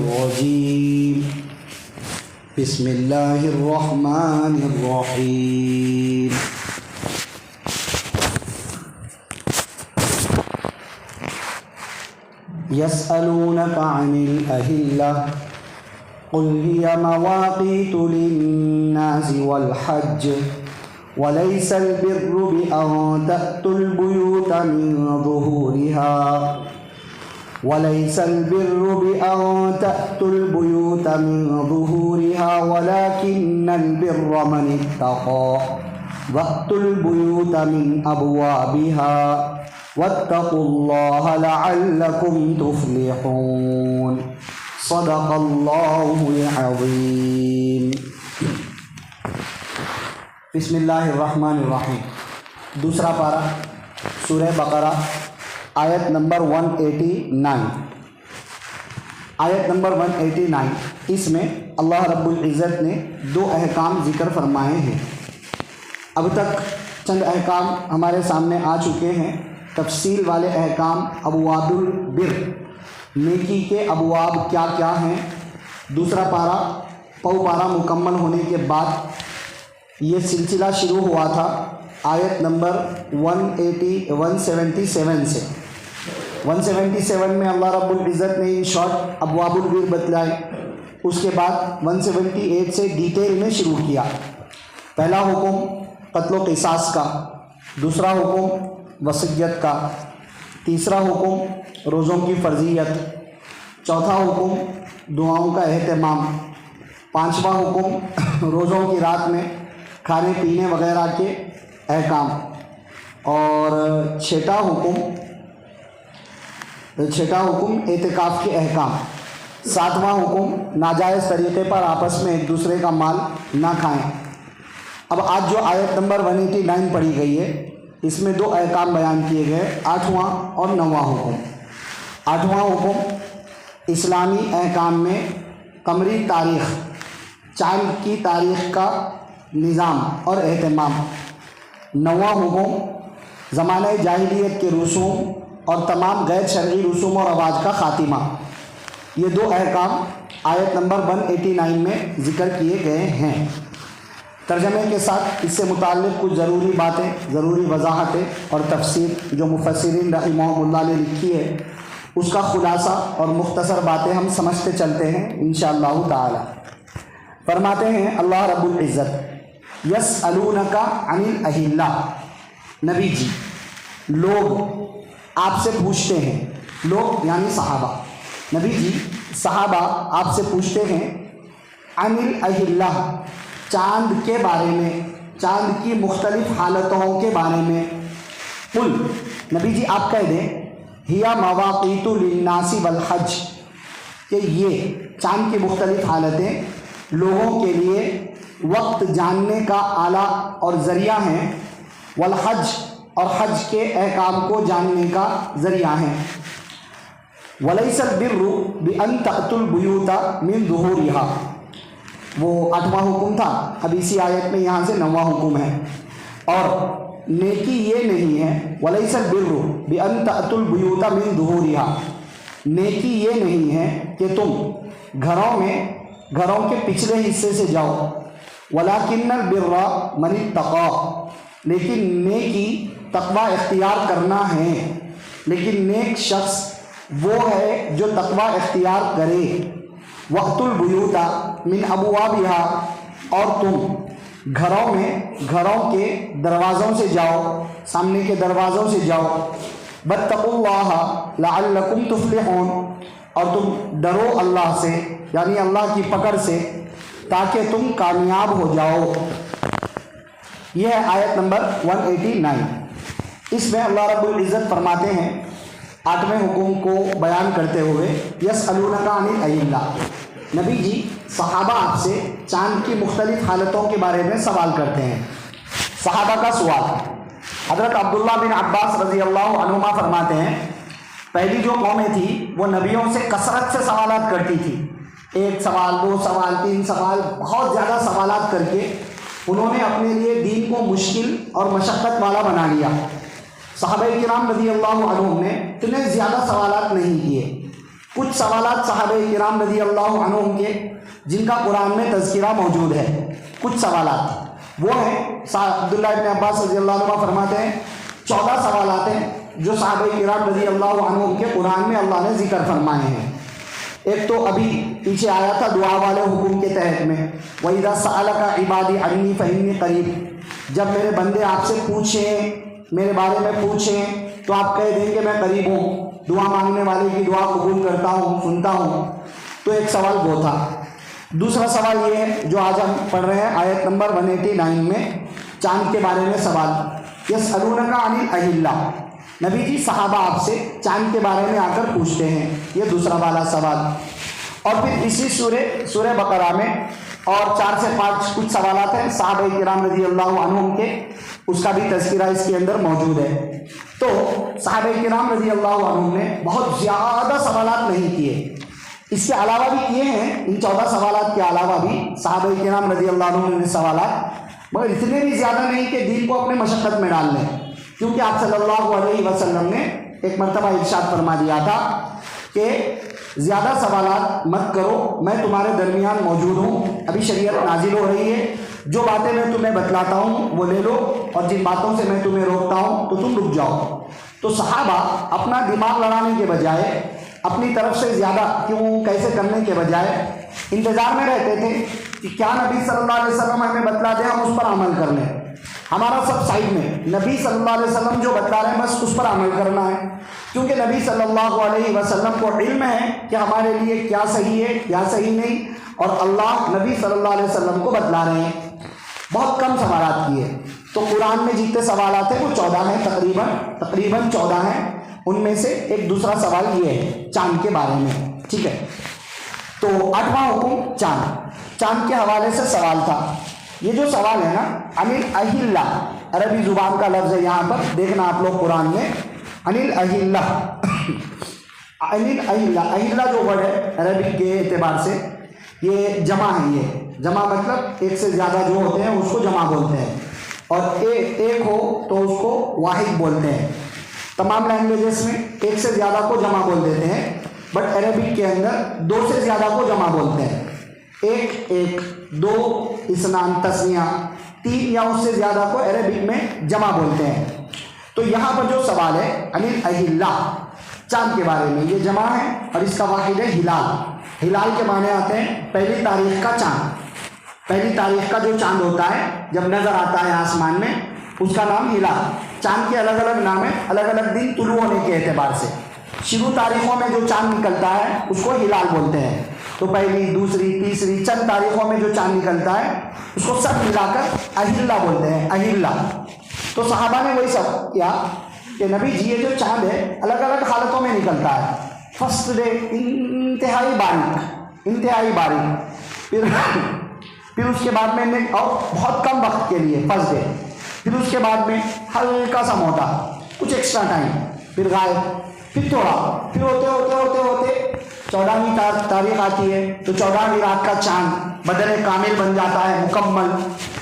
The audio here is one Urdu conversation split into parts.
الرجيم بسم الله الرحمن الرحيم يسألونك عن الأهلة قل هي مواقيت للناس والحج وليس البر بأن تأتوا البيوت من ظهورها ولكن البر من اتقى وأتوا البيوت من أبوابها واتقوا الله لعلكم تفلحون صدق اللہ العظیم۔ بسم اللہ الرحمن الرحیم۔ دوسرا پارہ سورہ بقرہ آیت نمبر 189۔ آیت نمبر 189، اس میں اللہ رب العزت نے دو احکام ذکر فرمائے ہیں۔ اب تک چند احکام ہمارے سامنے آ چکے ہیں، تفصیل والے احکام، ابواب البر، نیکی کے ابواب کیا کیا ہیں۔ دوسرا پارہ مکمل ہونے کے بعد یہ سلسلہ شروع ہوا تھا آیت نمبر 177 سے۔ 177 میں اللہ رب العزت نے ان شارٹ ابواب البر بتلائے، اس کے بعد 178 سے ڈیٹیل میں شروع کیا۔ پہلا حکم قتل و قصاص کا، دوسرا حکم وصیت کا، تیسرا حکم روزوں کی فرضیت، چوتھا حکم دعاؤں کا اہتمام، پانچواں حکم روزوں کی رات میں کھانے پینے وغیرہ کے احکام، اور چھٹا حکم اعتکاف کے احکام، ساتواں حکم ناجائز طریقے پر آپس میں ایک دوسرے کا مال نہ کھائیں۔ اب آج جو آیت نمبر 189 پڑھی گئی ہے، اس میں دو احکام بیان کیے گئے، 8واں اور 9واں حکم۔ 8واں حکم اسلامی احکام میں قمری تاریخ، چاند کی تاریخ کا نظام اور اہتمام۔ 9واں حکم زمانہ جاہلیت کے رسوم اور تمام غیر شرعی رسوم و رواج کا خاتمہ۔ یہ دو احکام آیت نمبر 189 میں ذکر کیے گئے ہیں۔ ترجمے کے ساتھ اس سے متعلق کچھ ضروری باتیں، ضروری وضاحتیں اور تفسیر جو مفسرین رحمہم اللہ نے لکھی ہے، اس کا خلاصہ اور مختصر باتیں ہم سمجھتے چلتے ہیں انشاءاللہ تعالی۔ فرماتے ہیں اللہ رب العزت، یسألونک عن الاہلہ، نبی جی لوگ آپ سے پوچھتے ہیں، لوگ یعنی صحابہ، نبی جی صحابہ آپ سے پوچھتے ہیں عن الاہلہ، چاند کے بارے میں، چاند کی مختلف حالتوں کے بارے میں۔ قل، نبی جی آپ کہہ دیں، ہی مواقیت للناس والحج، کہ یہ چاند کی مختلف حالتیں لوگوں کے لیے وقت جاننے کا آلہ اور ذریعہ ہیں، والحج، اور حج کے احکام کو جاننے کا ذریعہ ہیں۔ ولیس البر بأن تأتوا البیوت من ظہورها، وہ 8واں حکم تھا، اب اسی آیت میں یہاں سے 9واں حکم ہے۔ اور نیکی یہ نہیں ہے، ولیس البر بأن تأتوا البیوت من ظہورها، نیکی یہ نہیں ہے کہ تم گھروں کے پچھلے حصے سے جاؤ، ولکن البر من اتقى، لیکن نیکی تقوی اختیار کرنا ہے، لیکن نیک شخص وہ ہے جو تقوی اختیار کرے۔ وَأْتُوا الْبُيُوتَ مِنْ أَبْوَابِهَا، اور تم گھروں کے دروازوں سے جاؤ، سامنے کے دروازوں سے جاؤ۔ وَاتَّقُوا اللَّهَ لَعَلَّكُمْ تُفْلِحُونَ، اور تم ڈرو اللہ سے، یعنی اللہ کی پکڑ سے، تاکہ تم کامیاب ہو جاؤ۔ یہ ہے آیت نمبر 189۔ اس میں اللہ رب العزت فرماتے ہیں 8ویں حکم کو بیان کرتے ہوئے، یسألونک عن الاہلہ، نبی جی صحابہ آپ سے چاند کی مختلف حالتوں کے بارے میں سوال کرتے ہیں۔ صحابہ کا سوال، حضرت عبداللہ بن عباس رضی اللہ عنہما فرماتے ہیں، پہلی جو قومیں تھی وہ نبیوں سے کثرت سے سوالات کرتی تھی، 1 سوال 2 سوال 3 سوال، بہت زیادہ سوالات کر کے انہوں نے اپنے لیے دین کو مشکل اور مشقت والا بنا لیا۔ صحابہ کرام رضی اللہ عنہم نے اتنے زیادہ سوالات نہیں کیے، کچھ سوالات صحابہ کرام رضی اللہ عنہم کے جن کا قرآن میں تذکرہ موجود ہے، کچھ سوالات وہ ہیں، عبداللہ ابن عباس رضی اللہ عنہ فرماتے ہیں 14 سوالات ہیں جو صحابہ کرام رضی اللہ عنہم کے قرآن میں اللہ نے ذکر فرمائے ہیں۔ ایک تو ابھی پیچھے آیا تھا دعا والے حکم کے تحت میں، وَإِذَا سَأَلَكَ عِبَادِي عَنِّي فَإِنِّي قَرِيبٌ، جب میرے بندے آپ سے پوچھیں، میرے بارے میں پوچھیں تو آپ کہہ دیں کہ میں قریب ہوں، دعا مانگنے والے کی دعا قبول کرتا ہوں، سنتا ہوں۔ تو ایک سوال وہ تھا۔ دوسرا سوال یہ ہے جو آج ہم پڑھ رہے ہیں آیت نمبر 189 میں، چاند کے بارے میں سوال، یسألونک عن الأہلہ، نبی جی صحابہ آپ سے چاند کے بارے میں آ کر پوچھتے ہیں، یہ دوسرا والا سوال۔ اور پھر اسی سورہ بقرہ میں اور 4 سے 5 کچھ سوالات ہیں صحابہ کرام رضی اللہ عنہم کے، اس کا بھی تذکرہ اس کے اندر موجود ہے۔ تو صحابہ کرام رضی اللہ عنہم نے بہت زیادہ سوالات نہیں کیے، اس کے علاوہ بھی کیے ہیں، ان 14 سوالات کے علاوہ بھی صحابہ کرام رضی اللہ عنہم نے سوالات، مگر اتنے بھی زیادہ نہیں کہ دین کو اپنے مشقت میں ڈال لیں، کیونکہ آپ صلی اللہ علیہ وسلم نے ایک مرتبہ ارشاد فرما دیا تھا کہ زیادہ سوالات مت کرو، میں تمہارے درمیان موجود ہوں، ابھی شریعت نازل ہو رہی ہے، جو باتیں میں تمہیں بتلاتا ہوں وہ لے لو، اور جن باتوں سے میں تمہیں روکتا ہوں تو تم رک جاؤ۔ تو صحابہ اپنا دماغ لڑانے کے بجائے، اپنی طرف سے زیادہ کیوں کیسے کرنے کے بجائے انتظار میں رہتے تھے کہ کیا نبی صلی اللہ علیہ وسلم ہمیں بتلا دیں، ہم اس پر عمل کر لیں، ہمارا سب سائڈ میں، نبی صلی اللہ علیہ وسلم جو بتلا رہے ہیں بس اس پر عمل کرنا ہے، کیونکہ نبی صلی اللہ علیہ وسلم کو علم ہے کہ ہمارے لیے کیا صحیح ہے کیا صحیح نہیں، اور اللہ نبی صلی اللہ علیہ وسلم کو بتلا رہے ہیں۔ بہت کم سوالات کیے، تو قرآن میں جتنے سوالات ہیں وہ 14 ہیں، تقریباً 14 ہیں، ان میں سے ایک دوسرا سوال یہ ہے چاند کے بارے میں، ٹھیک ہے۔ تو 8واں حکم چاند کے حوالے سے سوال تھا۔ یہ جو سوال ہے نا، انل اہلہ عربی زبان کا لفظ ہے، یہاں پر دیکھنا آپ لوگ قرآن میں، انل اہلہ اہلہ جو ورڈ ہے عربی کے اعتبار سے یہ جمع ہے، یہ جمع مطلب ایک سے زیادہ جو ہوتے ہیں اس کو جمع بولتے ہیں، اور ایک ہو تو اس کو واحد بولتے ہیں۔ تمام لینگویجز میں ایک سے زیادہ کو جمع بول دیتے ہیں، بٹ عربک کے اندر 2 سے زیادہ کو جمع بولتے ہیں، ایک 2 اثنان تسنیہ، 3 یا اس سے زیادہ کو عربک میں جمع بولتے ہیں۔ تو یہاں پر جو سوال ہے انل اہلہ چاند کے بارے میں، یہ جمع ہے اور اس کا واحد ہے ہلال۔ ہلال کے معنی آتے ہیں پہلی تاریخ کا چاند، پہلی تاریخ کا جو چاند ہوتا ہے جب نظر آتا ہے آسمان میں، اس کا نام ہلال۔ چاند کے الگ الگ نام ہیں، الگ الگ دن طلوع ہونے کے اعتبار سے، شروع تاریخوں میں جو چاند نکلتا ہے اس کو ہلال بولتے ہیں، تو پہلی، دوسری، تیسری چند تاریخوں میں جو چاند نکلتا ہے اس کو سب ملا کر اہلہ بولتے ہیں، اہلہ۔ تو صحابہ نے وہی سب کیا کہ نبی جی یہ جو چاند ہے الگ الگ حالتوں میں نکلتا ہے، فرسٹ ڈے انتہائی باریک، پھر اس کے بعد میں اور بہت کم وقت کے لیے فرسٹ ڈے، پھر اس کے بعد میں ہلکا سا موٹا کچھ ایکسٹرا ٹائم، پھر غائب، پھر تھوڑا، پھر ہوتے 14ویں تاریخ آتی ہے تو 14ویں رات کا چاند بدر کامل بن جاتا ہے، مکمل۔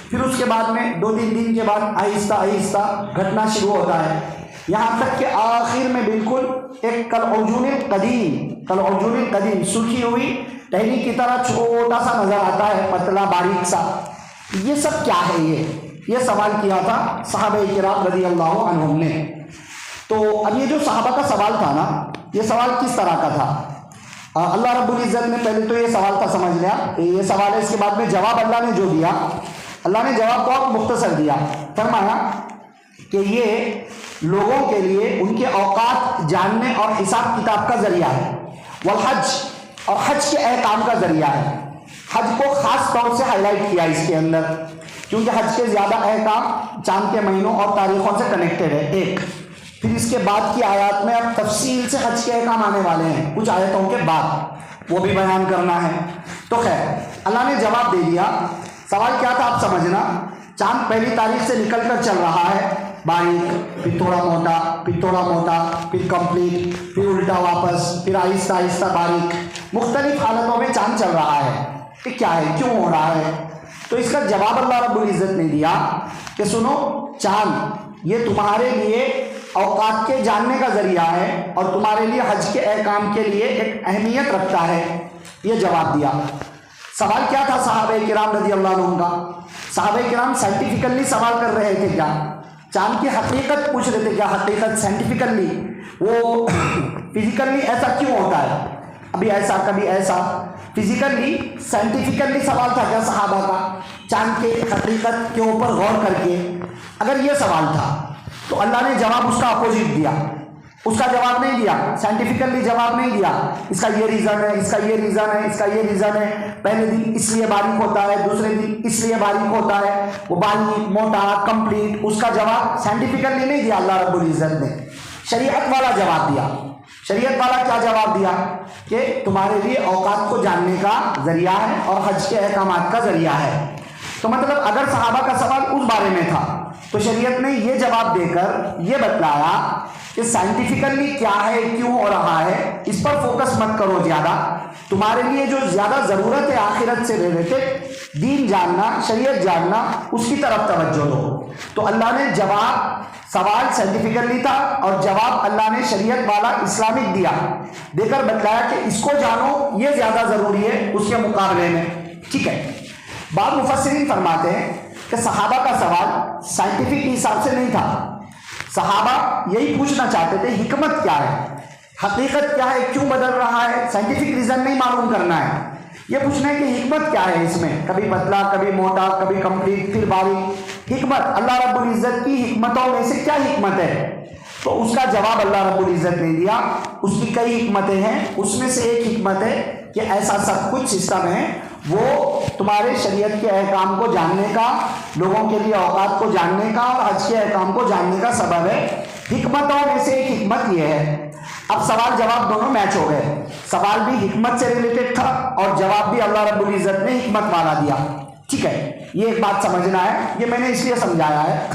پھر اس کے بعد میں 2-3 دن کے بعد آہستہ آہستہ گھٹنا شروع ہوتا ہے، یہاں تک کہ آخر میں بالکل ایک کالعرجون القدیم سرخی ہوئی ٹہنی کی طرح چھوٹا سا نظر آتا ہے، پتلا باریک سا۔ یہ سب کیا ہے؟ یہ سوال کیا تھا صحابہ کرام رضی اللہ عنہم نے۔ تو اب یہ جو صحابہ کا سوال تھا نا، یہ سوال کس طرح کا تھا؟ اللہ رب العزت نے پہلے تو یہ سوال تھا، سمجھ لیا یہ سوال ہے، اس کے بعد میں جواب اللہ نے جو دیا، اللہ نے جواب بہت مختصر دیا، فرمایا کہ یہ لوگوں کے لیے ان کے اوقات جاننے اور حساب کتاب کا ذریعہ ہے، والحج، اور حج کے احکام کا ذریعہ ہے۔ حج کو خاص طور سے ہائی لائٹ کیا اس کے اندر، کیونکہ حج کے زیادہ احکام چاند کے مہینوں اور تاریخوں سے کنیکٹڈ ہے، ایک۔ پھر اس کے بعد کی آیات میں اب تفصیل سے حج کے احکام آنے والے ہیں، کچھ آیتوں کے بعد وہ بھی بیان کرنا ہے۔ تو خیر اللہ نے جواب دے دیا۔ سوال کیا تھا آپ سمجھنا، چاند پہلی تاریخ سے نکل کر چل رہا ہے باریک، پھر تھوڑا موٹا، پھر تھوڑا موٹا، پھر کمپلیٹ، پھر الٹا واپس، پھر آہستہ آہستہ باریک، مختلف حالتوں میں چاند چل رہا ہے، کہ کیا ہے، کیوں ہو رہا ہے؟ تو اس کا جواب اللہ رب العزت نے دیا کہ سنو، چاند یہ تمہارے لیے اوقات کے جاننے کا ذریعہ ہے اور تمہارے لیے حج کے احکام کے لیے ایک اہمیت رکھتا ہے، یہ جواب دیا۔ سوال کیا تھا صحابہ کرام رضی اللہ عنہ کا؟ صحابہ کرام سائنٹیفیکلی سوال کر رہے تھے کیا؟ چاند کی حقیقت پوچھ رہے تھے کیا؟ حقیقت سائنٹیفیکلی، وہ فزیکلی ایسا کیوں ہوتا ہے، ابھی ایسا کبھی ایسا، فزیکلی سائنٹیفیکلی سوال تھا کیا صحابہ کا؟ چاند کے حقیقت کے اوپر غور کر کے اگر یہ سوال تھا تو اللہ نے جواب اس کا اپوزٹ دیا، اس کا جواب نہیں دیا، سائنٹیفیکلی جواب نہیں دیا، اس کا یہ ریزن ہے، اس کا یہ ریزن ہے، اس کا یہ ریزن ہے، پہلے دن اس لیے باریک ہوتا ہے، دوسرے دن اس لیے باریک ہوتا ہے، وہ باریک موٹا کمپلیٹ، اس کا جواب سائنٹیفیکلی نہیں دیا اللہ رب العزت نے، شریعت والا جواب دیا۔ شریعت والا کیا جواب دیا؟ کہ تمہارے لیے اوقات کو جاننے کا ذریعہ ہے اور حج کے احکامات کا ذریعہ ہے۔ تو مطلب اگر صحابہ کا سوال اس بارے میں تھا تو شریعت نے یہ جواب دے کر یہ بتلایا کہ سائنٹیفیکلی کیا ہے، کیوں ہو رہا ہے، اس پر فوکس مت کرو زیادہ، تمہارے لیے جو زیادہ ضرورت ہے آخرت سے ریلیٹڈ دین جاننا، شریعت جاننا، اس کی طرف توجہ دو۔ تو اللہ نے جواب، سوال سائنٹیفیکلی تھا اور جواب اللہ نے شریعت والا اسلامک دیا، دے کر بتلایا کہ اس کو جانو، یہ زیادہ ضروری ہے اس کے مقابلے میں، ٹھیک ہے۔ بعض مفسرین فرماتے ہیں کہ صحابہ کا سوال سائنٹیفک حساب سے نہیں تھا، صحابہ یہی پوچھنا چاہتے تھے حکمت کیا ہے، حقیقت کیا ہے، کیوں بدل رہا ہے، سائنٹیفک ریزن نہیں معلوم کرنا ہے، یہ پوچھنا ہے کہ حکمت کیا ہے اس میں، کبھی پتلا، کبھی موٹا، کبھی کمپلیٹ، پھر باریک، حکمت اللہ رب العزت کی حکمتوں میں سے کیا حکمت ہے؟ تو اس کا جواب اللہ رب العزت نے دیا، اس کی کئی حکمتیں ہیں، اس میں سے ایک حکمت ہے کہ ایسا سب کچھ سسٹم ہے وہ تمہارے شریعت کے احکام کو جاننے کا، لوگوں کے لیے اوقات کو جاننے کا اور حج کے احکام کو جاننے کا سبب ہے۔ حکمتوں میں سے ایک حکمت یہ ہے۔ اب سوال جواب دونوں میچ ہو گئے، سوال بھی حکمت سے ریلیٹڈ تھا اور جواب بھی اللہ رب العزت نے حکمت والا دیا، ٹھیک ہے۔ یہ ایک بات سمجھنا ہے، یہ میں نے اس لیے سمجھایا ہے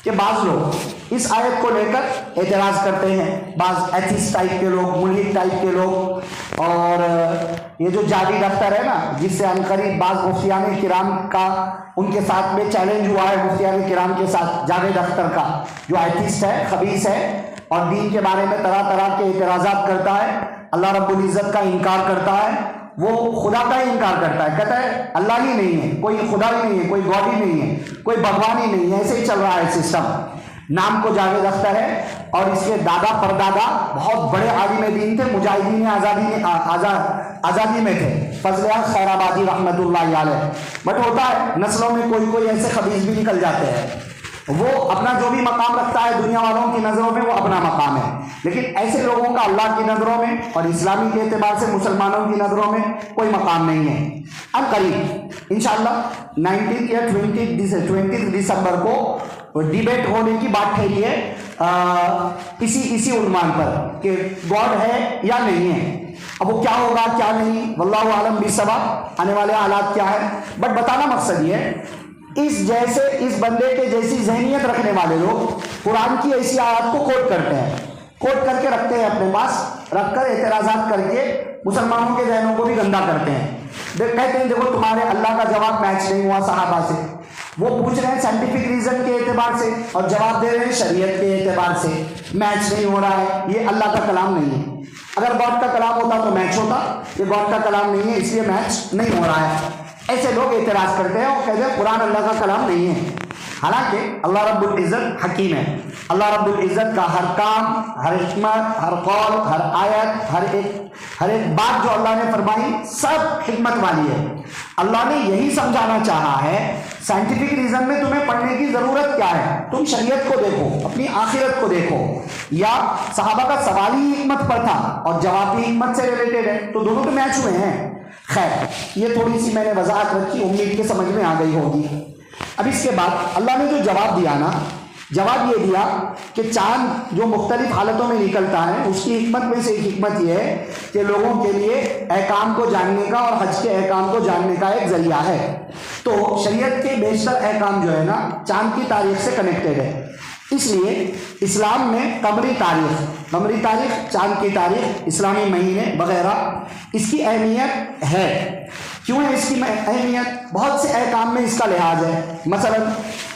کہ بعض لوگ اس آیت کو لے کر اعتراض کرتے ہیں، بعض ایتھیسٹ ٹائپ کے لوگ، ملحد ٹائپ کے لوگ، اور یہ جو جاوید اختر ہے نا، جس سے عنقریب بعض مفتیان کرام کا ان کے ساتھ میں چیلنج ہوا ہے، مفتیان کرام کے ساتھ، جاوید اختر کا جو ایتھیسٹ ہے، خبیث ہے اور دین کے بارے میں طرح طرح کے اعتراضات کرتا ہے، اللہ رب العزت کا انکار کرتا ہے، وہ خدا کا ہی انکار کرتا ہے، کہتا ہے اللہ ہی نہیں ہے، کوئی خدا ہی نہیں ہے، کوئی گاڈ ہی نہیں ہے، کوئی بھگوان ہی نہیں ہے، ایسے ہی چل رہا ہے سسٹم۔ نام کو جاوید اختر ہے اور اس کے دادا پردادا بہت بڑے عالم دین تھے، مجاہدین آزادی میں تھے، فضل حق خیر آبادی رحمۃ اللہ علیہ۔ بٹ ہوتا ہے نسلوں میں کوئی ایسے خبیث بھی نکل جاتے ہیں، وہ اپنا جو بھی مقام رکھتا ہے دنیا والوں کی نظروں میں وہ اپنا مقام ہے، لیکن ایسے لوگوں کا اللہ کی نظروں میں اور اسلامی کے اعتبار سے مسلمانوں کی نظروں میں کوئی مقام نہیں ہے۔ اب قریب انشاءاللہ 19 یا 20 دسمبر کو ڈیبیٹ ہونے کی بات ٹھہری ہے اسی عنوان پر کہ گاڈ ہے یا نہیں ہے۔ اب وہ کیا ہوگا کیا نہیں، واللہ عالم بالصواب، آنے والے حالات کیا ہے، بٹ بتانا مقصد یہ ہے اس بندے کے جیسی ذہنیت رکھنے والے لوگ قرآن کی ایسی آیات کو کوٹ کرتے ہیں، کوٹ کر کے رکھتے ہیں اپنے پاس، رکھ کر اعتراضات کر کے مسلمانوں کے ذہنوں کو بھی گندا کرتے ہیں، کہتے ہیں دیکھو تمہارے اللہ کا جواب میچ نہیں ہوا صحابہ سے، وہ پوچھ رہے ہیں سائنٹیفک ریزن کے اعتبار سے اور جواب دے رہے ہیں شریعت کے اعتبار سے، میچ نہیں ہو رہا ہے، یہ اللہ کا کلام نہیں ہے۔ اگر گاڈ کا کلام ہوتا تو میچ ہوتا، یہ گاڈ کا کلام نہیں ہے اس لیے میچ نہیں ہو رہا ہے۔ ایسے لوگ اعتراض کرتے ہیں اور کہتے ہیں قرآن اللہ کا کلام نہیں ہے، حالانکہ اللہ رب العزت حکیم ہے، اللہ رب العزت کا ہر کام، ہر حکمت، ہر قول، ہر آیت، ہر ایک بات جو اللہ نے فرمائی سب حکمت والی ہے۔ اللہ نے یہی سمجھانا چاہا ہے سائنٹیفک ریزن میں تمہیں پڑھنے کی ضرورت کیا ہے، تم شریعت کو دیکھو، اپنی آخرت کو دیکھو، یا صحابہ کا سوال ہی حکمت پر تھا اور جواب بھی حکمت سے ریلیٹڈ ہے، تو دونوں تو میچ ہوئے ہیں۔ خیر یہ تھوڑی سی میں نے وضاحت رکھی، امید کے سمجھ میں آ گئی ہوگی۔ اب اس کے بعد اللہ نے جو جواب دیا نا، جواب یہ دیا کہ چاند جو مختلف حالتوں میں نکلتا ہے اس کی حکمت میں سے ایک حکمت یہ ہے کہ لوگوں کے لیے احکام کو جاننے کا اور حج کے احکام کو جاننے کا ایک ذریعہ ہے۔ تو شریعت کے بیشتر احکام جو ہے نا چاند کی تاریخ سے کنیکٹڈ ہے، اس لیے اسلام میں قمری تاریخ، چاند کی تاریخ، اسلامی مہینے وغیرہ، اس کی اہمیت ہے۔ کیوں ہے اس کی اہمیت؟ بہت سے احکام میں اس کا لحاظ ہے۔ مثلا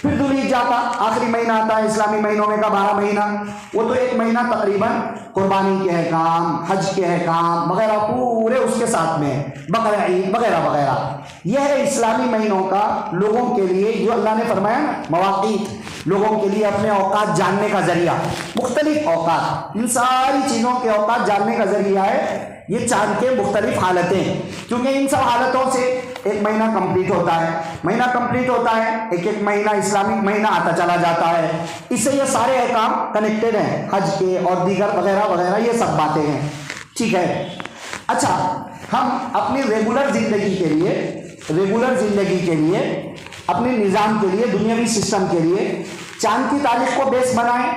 پھر ذوالحجہ کا آخری مہینہ آتا ہے اسلامی مہینوں میں کا 12 مہینہ، وہ تو ایک مہینہ تقریباً قربانی کے احکام، حج کے احکام وغیرہ پورے اس کے ساتھ میں، بقرہ عید وغیرہ وغیرہ. یہ ہے اسلامی مہینوں کا لوگوں کے لیے جو اللہ نے فرمایا نا مواقیت، لوگوں کے لیے اپنے اوقات جاننے کا ذریعہ. مختلف اوقات، ان ساری چیزوں کے اوقات جاننے کا ذریعہ ہے یہ چاند کے مختلف حالتیں، کیونکہ ان سب حالتوں سے ایک مہینہ کمپلیٹ ہوتا ہے، مہینہ کمپلیٹ ہوتا ہے، ایک ایک مہینہ اسلامک مہینہ آتا چلا جاتا ہے. اس سے یہ سارے احکام کنیکٹڈ ہیں، حج کے اور دیگر وغیرہ وغیرہ یہ سب باتیں ہیں. ٹھیک ہے. اچھا، ہم اپنی ریگولر زندگی کے لیے اپنے نظام کے لیے، دنیاوی سسٹم کے لیے چاند کی تاریخ کو بیس بنائیں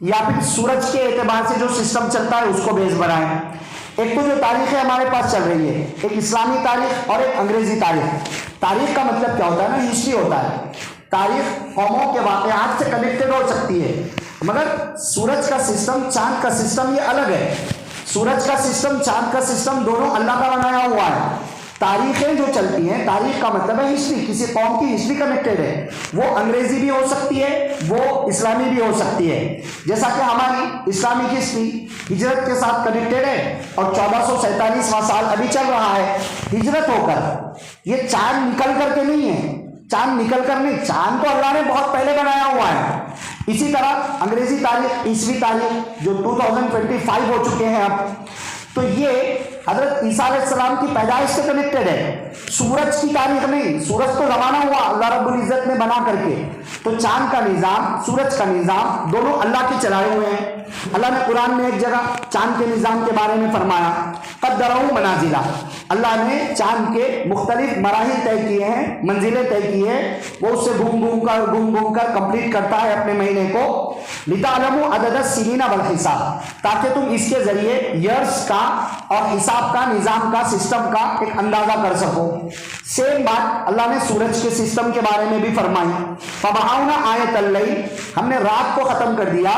یا پھر سورج کے اعتبار سے جو سسٹم چلتا ہے اس کو بیس بنائیں. ایک تو جو تاریخیں ہمارے پاس چل رہی ہے، ایک اسلامی تاریخ اور ایک انگریزی تاریخ. تاریخ کا مطلب کیا ہوتا ہے نا، ہسٹری ہوتا ہے. تاریخ قوموں کے واقعات سے کنیکٹڈ ہو سکتی ہے، مگر سورج کا سسٹم، چاند کا سسٹم یہ الگ ہے. سورج کا سسٹم، چاند کا سسٹم دونوں اللہ کا بنایا ہوا ہے. تاریخیں جو چلتی ہیں، تاریخ کا مطلب ہے ہسٹری، کسی قوم کی ہسٹری کنیکٹڈ ہے. وہ انگریزی بھی ہو سکتی ہے، وہ اسلامی بھی ہو سکتی ہے. جیسا کہ ہماری اسلامک ہسٹری ہجرت کے ساتھ کنیکٹڈ ہے اور 1447واں سال ابھی چل رہا ہے ہجرت ہو کر. یہ چاند نکل کر کے نہیں ہے، چاند نکل کر نہیں، چاند تو اللہ نے بہت پہلے بنایا ہوا ہے. اسی طرح انگریزی تاریخ، عیسوی تاریخ جو 2025 ہو چکے ہیں اب، تو یہ حضرت عیسیٰ علیہ السلام کی پیدائش سے کنیکٹڈ ہے. سورج کی تاریخ نہیں، سورج تو زمانہ ہوا اللہ رب العزت نے بنا کر کے. تو چاند کا نظام، سورج کا نظام دونوں اللہ کے چلائے ہوئے ہیں. اللہ نے قرآن میں ایک جگہ چاند کے نظام کے بارے میں فرمایا قدرہ منازلہ. اللہ نے چاند کے مختلف مراحل طے کیے ہیں، منزلیں طے کی ہیں. وہ اس سے گھوم گھوم کر کمپلیٹ کرتا ہے اپنے مہینے کو. لتعلموا عدد السنین والحساب، تاکہ تم اس کے ذریعے ایئرس کا اور حساب کا، نظام کا، سسٹم کا ایک اندازہ کر سکو. سیم بات اللہ نے سورج کے سسٹم کے بارے میں بھی فرمائی. فبہونا آیت اللیل، ہم نے رات کو ختم کر دیا.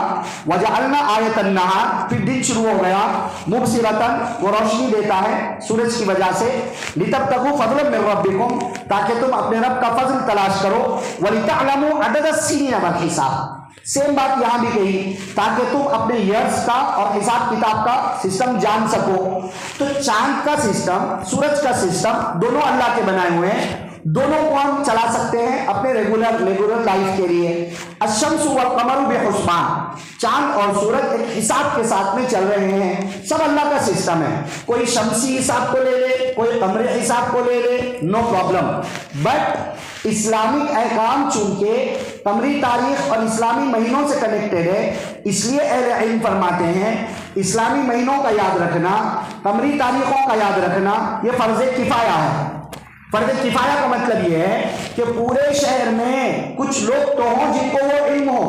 وجعلنا آیت النہار، پھر دن شروع ہو گیا. مبصرۃ، وہ روشنی دیتا ہے سورج کی وجہ سے. لتبتغوا فضلا من ربکم، تاکہ تم اپنے رب کا فضل تلاش کرو. ولتعلموا عدد السنین والحساب، سیم بات یہاں بھی کہی، تاکہ تم اپنے ایئرس کا اور حساب کتاب کا سسٹم جان سکو. تو چاند کا سسٹم، سورج کا سسٹم دونوں اللہ کے بنائے ہوئے ہیں. دونوں کو ہم چلا سکتے ہیں اپنے ریگولر لائف کے لیے. الشمس والقمر بحسبان، چاند اور سورج ایک حساب کے ساتھ میں چل رہے ہیں. سب اللہ کا سسٹم ہے. کوئی شمسی حساب کو لے لے، کوئی قمری حساب کو لے لے، نو پرابلم. بٹ اسلامک احکام چونکہ قمری تاریخ اور اسلامی مہینوں سے کنیکٹڈ ہے، اس لیے اہل علم فرماتے ہیں اسلامی مہینوں کا یاد رکھنا، قمری تاریخوں کا یاد رکھنا یہ فرض کفایہ ہے. فرض کفایہ کا مطلب یہ ہے کہ پورے شہر میں کچھ لوگ تو ہوں جن کو وہ علم ہو،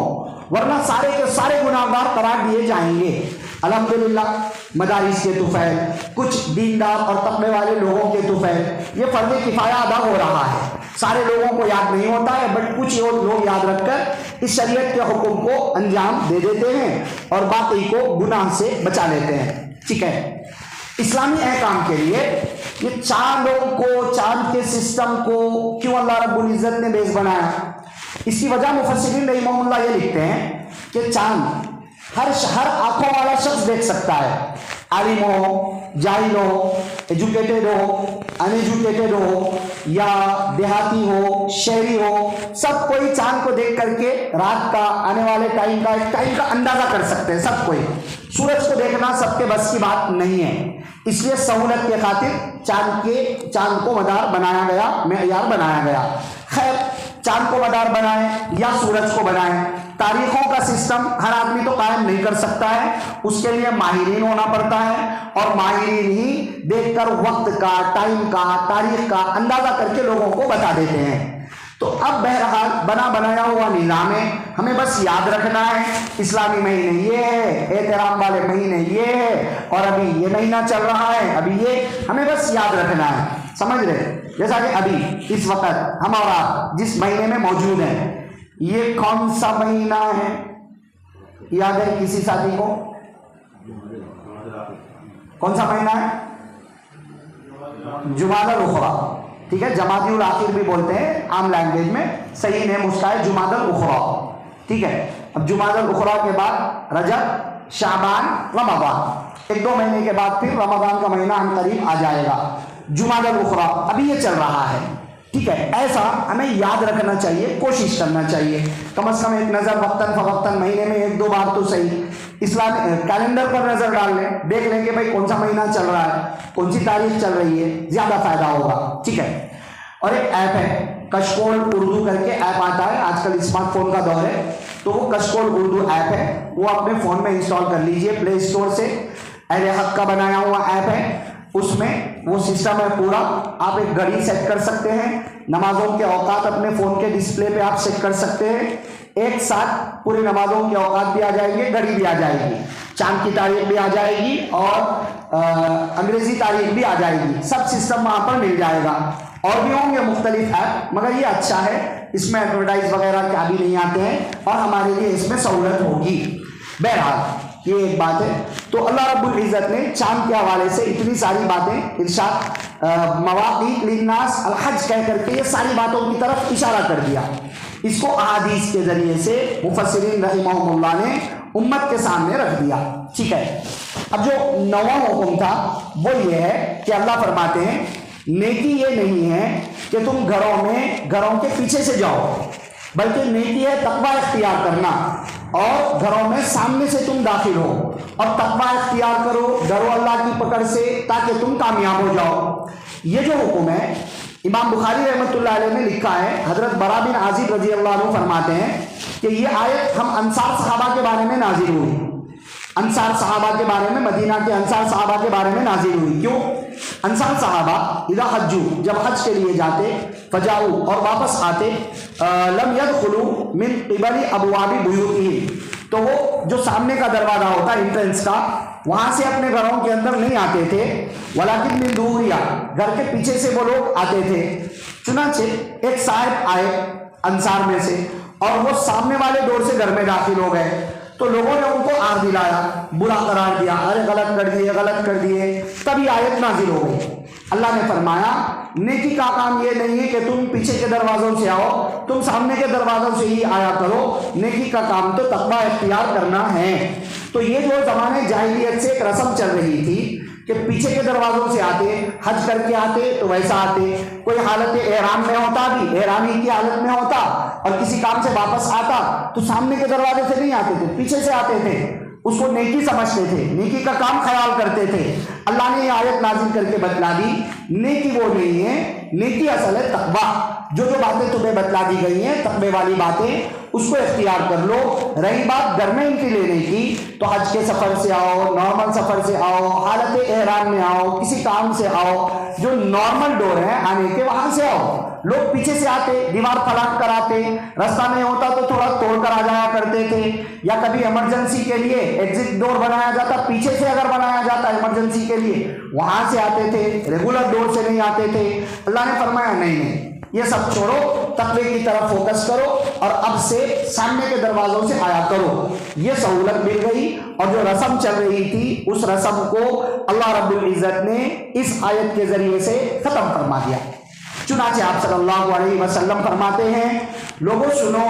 ورنہ سارے کے سارے گناہگار قرار دیے جائیں گے. الحمدللہ مدارس کے طفیل، کچھ دیندار اور تقوی والے لوگوں کے طفیل، یہ فرض کفایہ ادا ہو رہا ہے. سارے لوگوں کو یاد نہیں ہوتا ہے، بٹ کچھ لوگ یاد رکھ کر اس شریعت کے حکم کو انجام دے دیتے ہیں اور باقی کو گناہ سے بچا لیتے ہیں. ٹھیک ہے. اسلامی احکام کے لیے یہ چاندوں کو، چاند کے سسٹم کو کیوں اللہ رب العزت نے بیس بنایا؟ اس کی وجہ مفسرین رحمہ اللہ یہ لکھتے ہیں کہ چاند ہر آنکھوں والا شخص دیکھ سکتا ہے. عالم ہو، جاہل ہو، ایجوکیٹڈ ہو، ان ایجوکیٹڈ ہو، یا دیہاتی ہو، شہری ہو، سب کوئی چاند کو دیکھ کر کے رات کا، آنے والے ٹائم کا اندازہ کر سکتے ہیں. سب کوئی سورج کو دیکھنا سب کے بس کی بات نہیں ہے. اس لیے سہولت کے خاطر چاند کو مدار بنایا گیا، معیار بنایا گیا. خیر، چاند کو مدار بنائیں یا سورج کو بنائیں، تاریخوں کا سسٹم ہر آدمی تو قائم نہیں کر سکتا ہے. اس کے لیے ماہرین ہونا پڑتا ہے، اور ماہرین ہی دیکھ کر وقت کا، ٹائم کا، تاریخ کا اندازہ کر کے لوگوں کو بتا دیتے ہیں. تو اب بہرحال بنایا ہوا نظام ہے، ہمیں بس یاد رکھنا ہے اسلامی مہینے یہ ہے، احترام والے مہینے یہ ہے، اور ابھی یہ مہینہ چل رہا ہے، ابھی یہ ہمیں بس یاد رکھنا ہے. سمجھ رہے؟ جیسا کہ ابھی اس وقت ہم اور آپ جس مہینے میں موجود ہیں، یہ کون سا مہینہ ہے؟ یاد ہے کسی ساتھی کو؟ کون سا مہینہ ہے؟ جمادی الاخری. ٹھیک ہے, جمادی الاخر بھی بولتے ہیں عام لینگویج میں, صحیح نیم اس کا ہے جمادی الاخری. ٹھیک ہے, اب جمادی الاخری کے بعد رجب, شعبان, رمضان, 1-2 مہینے کے بعد پھر رمضان کا مہینہ ہم قریب آ جائے گا. جمادی الاخری ابھی یہ چل رہا ہے. ٹھیک ہے, ایسا ہمیں یاد رکھنا چاہیے, کوشش کرنا چاہیے, کم از کم ایک نظر وقتاً فوقتاً مہینے میں 1-2 بار تو صحیح اسلامی کیلنڈر پر نظر ڈال لیں, دیکھ لیں کہ بھائی کون سا مہینہ چل رہا ہے, کون سی تاریخ چل رہی ہے, زیادہ فائدہ ہوگا. ٹھیک ہے, اور ایک ایپ ہے کشکول اردو کر کے ایپ آتا ہے, آج کل اسمارٹ فون کا دور ہے, تو وہ کشکول اردو ایپ ہے, وہ اپنے فون میں انسٹال کر لیجئے پلے اسٹور سے. اہل حق کا بنایا ہوا ایپ ہے, اس میں وہ سسٹم ہے پورا. آپ ایک گھڑی سیٹ کر سکتے ہیں, نمازوں کے اوقات اپنے فون کے ڈسپلے پہ آپ سیٹ کر سکتے ہیں, ایک ساتھ پوری نمازوں کے اوقات بھی آ جائیں گے, گھڑی بھی آ جائے گی, چاند کی تاریخ بھی آ جائے گی, اور انگریزی تاریخ بھی آ جائے گی, سب سسٹم وہاں پر مل جائے گا. اور بھی ہوں گے مختلف ایپ, مگر یہ اچھا ہے, اس میں ایڈورٹائز وغیرہ کیا بھی نہیں آتے ہیں, اور ہمارے لیے اس میں سہولت ہوگی. بہرحال یہ ایک بات ہے. تو اللہ رب العزت نے چاند کے حوالے سے اتنی ساری باتیں ارشاد, مواقیت للناس الحج کہہ کر کے یہ ساری باتوں کی طرف اشارہ کر دیا. اس کو احادیث کے ذریعے سے مفسرین رحمہم اللہ نے امت کے سامنے رکھ دیا. ٹھیک ہے, اب جو 9واں حکم تھا وہ یہ ہے کہ اللہ فرماتے ہیں نیکی یہ نہیں ہے کہ تم گھروں کے پیچھے سے جاؤ, بلکہ نیکی ہے تقوی اختیار کرنا, اور گھروں میں سامنے سے تم داخل ہو, اور تقوی اختیار کرو, ڈرو اللہ کی پکڑ سے تاکہ تم کامیاب ہو جاؤ. یہ جو حکم ہے امام بخاری رحمۃ اللہ علیہ نے لکھا ہے, حضرت برا بن عازب رضی اللہ عنہ فرماتے ہیں کہ یہ آیت ہم انصار صحابہ کے بارے میں نازل ہوئی, انصار صحابہ کے بارے میں, مدینہ کے انصار صحابہ کے بارے میں نازل ہوئی. کیوں؟ انصار صحابہ اذا حجو, جب حج کے لیے جاتے, فجاؤ, اور واپس آتے, لم يدخلوا من قبل ابواب بیوتہم, تو وہ جو سامنے کا دروازہ ہوتا ہے انٹرنس کا, وہاں سے اپنے گھروں کے اندر نہیں آتے تھے, ولیکن من ظہورہا, گھر کے پیچھے سے وہ لوگ آتے تھے. چنانچہ ایک صاحب آئے انصار میں سے, اور وہ سامنے والے ڈور سے گھر میں داخل ہو گئے, تو لوگوں نے ان کو آر دلایا, برا قرار دیا, ارے غلط کر دیے. تبھی آیت نازل ہو گئی. اللہ نے فرمایا نیکی کا کام یہ نہیں ہے کہ تم پیچھے کے دروازوں سے آؤ, تم سامنے کے دروازوں سے ہی آیا کرو, نیکی کا کام تو تقوی اختیار کرنا ہے. تو یہ جو زمانے جاہلیت سے ایک رسم چل رہی تھی کہ پیچھے کے دروازوں سے آتے, حج کر کے آتے تو ویسا آتے, کوئی حالت احرام میں ہوتا بھی, احرامی کی حالت میں ہوتا, اور کسی کام سے واپس آتا تو سامنے کے دروازے سے نہیں آتے تھے, پیچھے سے آتے تھے. اس کو نیکی سمجھتے تھے, نیکی کا کام خیال کرتے تھے. اللہ نے یہ آیت نازل کر کے بتلا دی نیکی وہ نہیں ہے, نیکی اصل ہے تقوی. جو باتیں تمہیں بتلا دی گئی ہیں تقوی والی باتیں, اس کو اختیار کر لو. رہی بات گھر میں انٹری لینے کی, تو حج کے سفر سے آؤ, نارمل سفر سے آؤ, حالت احرام میں آؤ, کسی کام سے آؤ, جو نارمل ڈور ہے آنے کے وہاں سے آؤ. لوگ پیچھے سے آتے, دیوار پھلانگ کر آتے, راستہ نہیں ہوتا تو تھوڑا توڑ کر آ جایا کرتے تھے, یا کبھی ایمرجنسی کے لیے ایگزٹ ڈور بنایا جاتا, پیچھے سے اگر بنایا جاتا ایمرجنسی کے لیے وہاں سے آتے تھے, ریگولر ڈور سے نہیں آتے تھے. اللہ نے فرمایا نہیں, یہ سب چھوڑو, تقوی کی طرف فوکس کرو, اور اب سے سامنے کے دروازوں سے آیا کرو. یہ سہولت مل گئی, اور جو رسم چل رہی تھی اس رسم کو اللہ رب العزت نے اس آیت کے ذریعے سے ختم فرما دیا. چنانچہ آپ صلی اللہ علیہ وسلم فرماتے ہیں لوگوں سنو,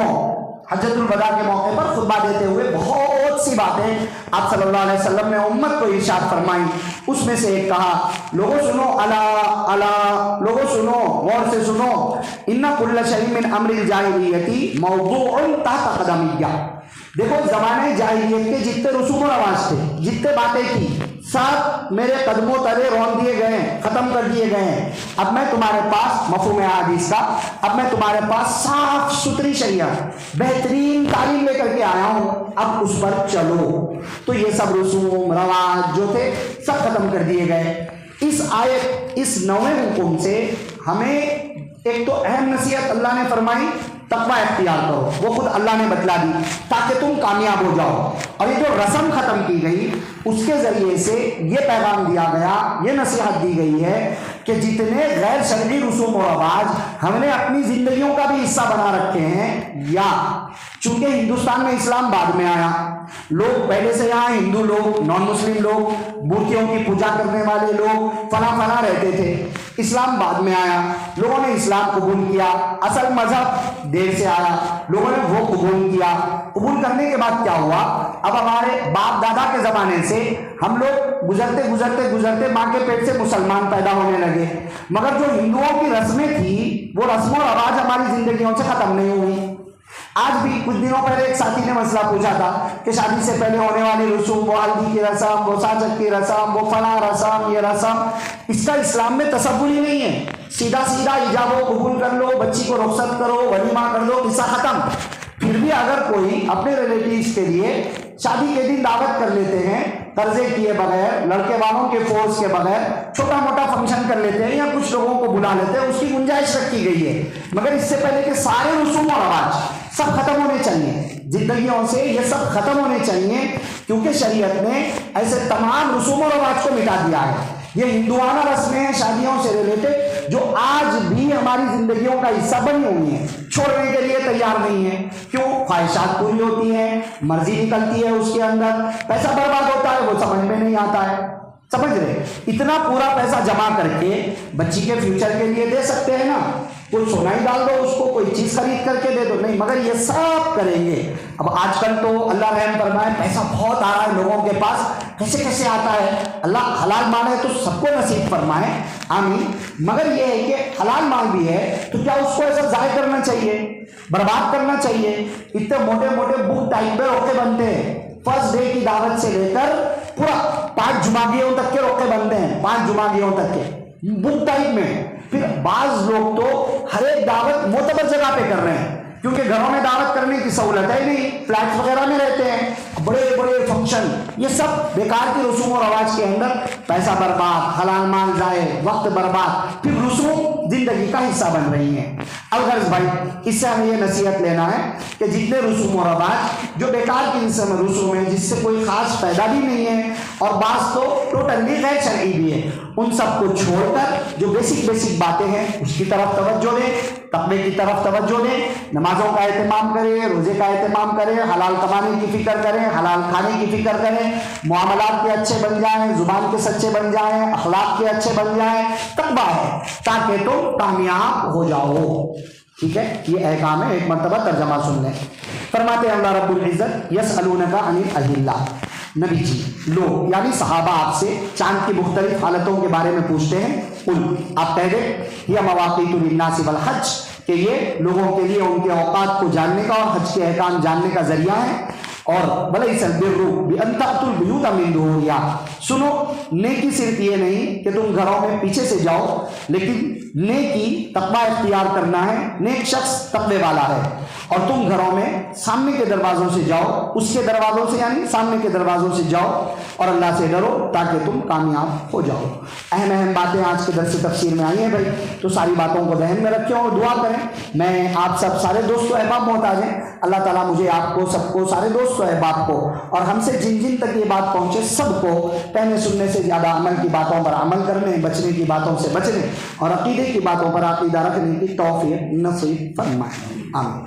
حجۃ الوداع کے موقع پر خطبہ دیتے ہوئے بہت سی باتیں آپ صلی اللہ علیہ وسلم نے امت کو ارشاد فرمائی. اس میں سے ایک کہا لوگوں سنو, الا لوگوں سنو, غور سے سنو, ان کل شیء من امر الجاہلیت موضوع تحت قدمیہ. دیکھو زمانے جاہلیت کے جتنے رسوم و رواج تھے, جتنے باتیں تھی, سب میرے قدموں تلے رون دیے گئے ہیں, ختم کر دیے گئے ہیں. اب میں تمہارے پاس مفہوم حدیث کا, اب میں تمہارے پاس صاف ستھری شریعت, بہترین تعلیم لے کر کے آیا ہوں, اب اس پر چلو. تو یہ سب رسوم رواج جو تھے سب ختم کر دیے گئے. اس آیت, اس 9ویں حکم سے ہمیں ایک تو اہم نصیحت اللہ نے فرمائی, تقوی اختیار کرو, وہ خود اللہ نے بتلا دی تاکہ تم کامیاب ہو جاؤ. اور یہ جو رسم ختم کی گئی اس کے ذریعے سے یہ پیغام دیا گیا, یہ نصیحت دی گئی ہے کہ جتنے غیر شرعی رسوم و رواج ہم نے اپنی زندگیوں کا بھی حصہ بنا رکھے ہیں, یا چونکہ ہندوستان میں اسلام بعد میں آیا, لوگ پہلے سے یہاں ہندو لوگ, نان مسلم لوگ, مورتیوں کی پوجا کرنے والے لوگ فنا رہتے تھے. اسلام بعد میں آیا، لوگوں نے اسلام قبول کیا، اصل مذہب دیر سے آیا، لوگوں نے وہ قبول کیا۔ قبول کرنے کے بعد کیا ہوا، اب ہمارے باپ دادا کے زمانے سے ہم لوگ گزرتے گزرتے گزرتے ماں کے پیٹ سے مسلمان پیدا ہونے لگے، مگر جو ہندوؤں کی رسمیں تھی وہ رسم و رواج ہماری زندگیوں سے ختم نہیں ہوئی۔ آج بھی کچھ دنوں پہلے ایک ساتھی نے مسئلہ پوچھا تھا کہ شادی سے پہلے ہونے والی رسوم، وہ ہلدی کی رسم، وہ ساجت کی رسم، وہ فلاں رسم، یہ رسم، اس کا اسلام میں تصور ہی نہیں ہے۔ سیدھا سیدھا ایجاب و قبول کر لو، بچی کو رخصت کرو، ولیمہ کر دو، قصہ ختم۔ پھر بھی اگر کوئی اپنے ریلیٹیوز کے لیے شادی کے دن دعوت کر لیتے ہیں قرضے کیے بغیر، لڑکے والوں کے فورس کے بغیر، چھوٹا موٹا فنکشن کر لیتے ہیں یا کچھ لوگوں کو بلا لیتے ہیں، اس کی گنجائش رکھی گئی ہے، مگر اس سے پہلے کہ سارے رسوم و رواج سب ختم ہونے چاہیے زندگیوں سے، یہ سب ختم ہونے چاہیے، کیونکہ شریعت نے ایسے تمام رسوم و رواج کو مٹا دیا ہے۔ یہ ہندوانہ رسمیں ہیں شادیوں سے ریلیٹڈ جو آج بھی ہماری زندگیوں کا حصہ بنی ہوئی ہیں، چھوڑنے کے لیے تیار نہیں ہے۔ کیوں؟ خواہشات پوری ہوتی ہیں، مرضی نکلتی ہے اس کے اندر، پیسہ برباد ہوتا ہے، وہ سمجھ میں نہیں آتا ہے۔ سمجھ رہے؟ اتنا پورا پیسہ جمع کر کے بچی کے فیوچر کے لیے دے سکتے ہیں نا، کوئی سونا ہی ڈال دو اس کو، کوئی چیز خرید کر کے دے دو، نہیں، مگر یہ سب کریں گے۔ اب آج کل تو اللہ رحم فرمائے پیسہ بہت آ رہا ہے لوگوں کے پاس، کیسے کیسے آتا ہے، اللہ حلال مال ہے تو سب کو نصیب فرمائے، آمین۔ مگر یہ ہے کہ حلال مال بھی ہے تو کیا اس کو ایسا ضائع کرنا چاہیے، برباد کرنا چاہیے؟ اتنے موٹے موٹے بک ٹائپ پہ روکے بنتے ہیں، فرسٹ ڈے کی دعوت سے لے کر پورا 5 جمعگیوں تک کے روکے بنتے ہیں، 5 جمعگیوں تک کے بک ٹائپ میں۔ پھر بعض لوگ تو ہر ایک دعوت معتبر جگہ پہ کر رہے ہیں، کیونکہ گھروں میں دعوت کرنے کی سہولت ہے نہیں، فلیٹس وغیرہ میں رہتے ہیں، بڑے بڑے فنکشن، یہ سب بیکار کی رسوم و رواج کے اندر پیسہ برباد، حلال مال ضائع، وقت برباد، پھر رسوم زندگی کا حصہ بن رہی ہیں۔ الغرض بھائی، اس سے ہمیں یہ نصیحت لینا ہے کہ جتنے رسوم و رواج جو بیکار کی رسوم ہیں، جس سے کوئی خاص فائدہ بھی نہیں ہے اور بعض تو ٹوٹلی غیر شرعی بھی ہے، ان سب کو چھوڑ کر جو بیسک باتیں ہیں اس کی طرف توجہ دیں، تقوی کی طرف توجہ دیں، نمازوں کا اہتمام کریں، روزے کا اہتمام کریں، حلال کمانے کی فکر کریں، حلال کھانے کی فکر کریں، معاملات کے اچھے بن جائیں، زبان کے سچے بن جائیں، اخلاق کے اچھے بن جائیں، تقویٰ ہے تاکہ تم کامیاب ہو جاؤ۔ ٹھیک ہے، یہ احکام ہے، ایک مرتبہ ترجمہ سن لیں۔ فرماتے ہیں اللہ رب العزت، یسألونک عن الاہلہ، نبی جی لوگ یعنی صحابہ آپ سے چاند کی مختلف حالتوں کے بارے میں پوچھتے ہیں، آپ کہہ دیں یہ مواقیت للناس والحج، کہ یہ لوگوں کے لیے ان کے اوقات کو جاننے کا اور حج کے احکام جاننے کا ذریعہ ہے۔ اور وَلَيْسَ الْبِرُّ بِأَن تَأْتُوا الْبُيُوتَ مِن ظُهُورِهَا، سنو، نیکی صرف یہ نہیں کہ تم گھروں میں پیچھے سے جاؤ، لیکن نیکی تقویٰ اختیار کرنا ہے، نیک شخص تقوی والا ہے، اور تم گھروں میں سامنے کے دروازوں سے جاؤ، اس کے دروازوں سے یعنی سامنے کے دروازوں سے جاؤ، اور اللہ سے ڈرو تاکہ تم کامیاب ہو جاؤ۔ اہم باتیں آج کے درس تفسیر میں آئی ہیں بھائی، تو ساری باتوں کو ذہن میں رکھیں اور دعا کریں۔ میں آپ سب سارے دوست و احباب محتاج ہیں، اللہ تعالیٰ مجھے آپ کو سب کو سارے دوست و احباب کو اور ہم سے جن جن تک یہ بات پہنچے سب کو کہنے سننے سے زیادہ عمل کی باتوں پر عمل کرنے، بچنے کی باتوں سے بچنے اور عقیدے کی باتوں پر عقیدہ رکھنے کی توفیق نصیب فرمائے، آمین۔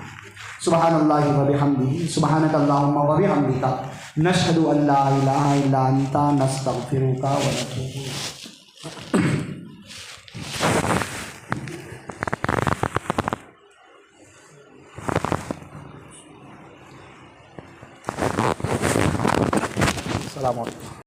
سبحان اللہ و بحمدہ، سبحانک اللہم و بحمدک، نشہد ان لا الہ الا انت، نستغفرک و نتوب الیک۔ السلام علیکم۔